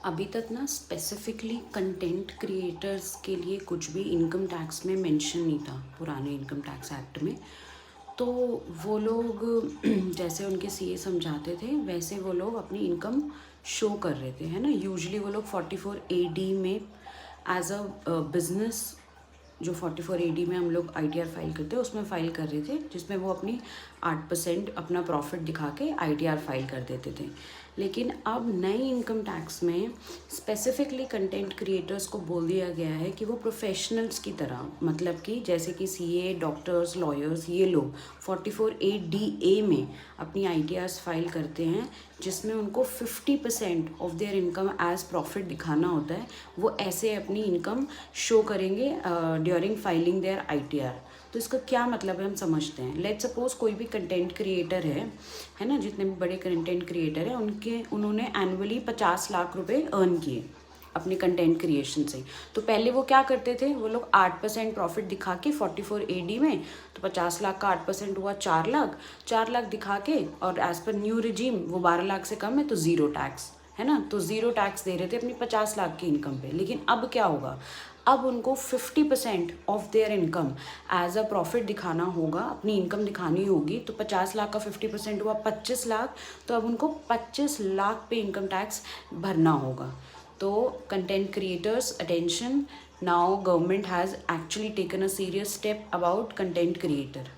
अभी तक ना स्पेसिफिकली कंटेंट क्रिएटर्स के लिए कुछ भी इनकम टैक्स में मेंशन नहीं था पुराने इनकम टैक्स एक्ट में। तो वो लोग जैसे उनके सीए समझाते थे वैसे वो लोग अपनी इनकम शो कर रहे थे, है ना। यूजुअली वो लोग 44AD में एज अ बिजनेस, जो 44AD में हम लोग ITR फाइल करते हैं उसमें फ़ाइल कर रहे थे, जिसमें वो अपनी 8% अपना प्रॉफिट दिखा के ITR फाइल कर देते थे। लेकिन अब नए इनकम टैक्स में स्पेसिफिकली कंटेंट क्रिएटर्स को बोल दिया गया है कि वो प्रोफेशनल्स की तरह, मतलब कि जैसे कि CA, डॉक्टर्स, लॉयर्स, ये लोग 44ADA में अपनी ITRs फाइल करते हैं, जिसमें उनको 50% of their income as profit दिखाना होता है। वो ऐसे अपनी इनकम शो करेंगे ड्यूरिंग फाइलिंग देयर ITR। तो इसका क्या मतलब है हम समझते हैं। लेट्स सपोज कोई भी कंटेंट क्रिएटर है ना, जितने भी बड़े कंटेंट क्रिएटर हैं उन्होंने एनुअली 50 लाख रुपए अर्न किए अपने कंटेंट क्रिएशन से। तो पहले वो क्या करते थे, वो लोग 8% प्रॉफिट दिखा के 44AD में, तो 50 लाख का 8% हुआ 4 लाख, 4 लाख दिखा के, और एज पर न्यू रिजीम वो 12 लाख से कम है तो ज़ीरो टैक्स, है ना। तो ज़ीरो टैक्स दे रहे थे अपनी 50 लाख की इनकम पे। लेकिन अब क्या होगा, अब उनको 50% of their income as a profit दिखाना होगा, अपनी इनकम दिखानी होगी। तो 50 लाख का 50% हुआ 25 लाख, तो अब उनको 25 लाख पे इनकम टैक्स भरना होगा। तो content creators attention, now government has actually taken a serious step about content creator.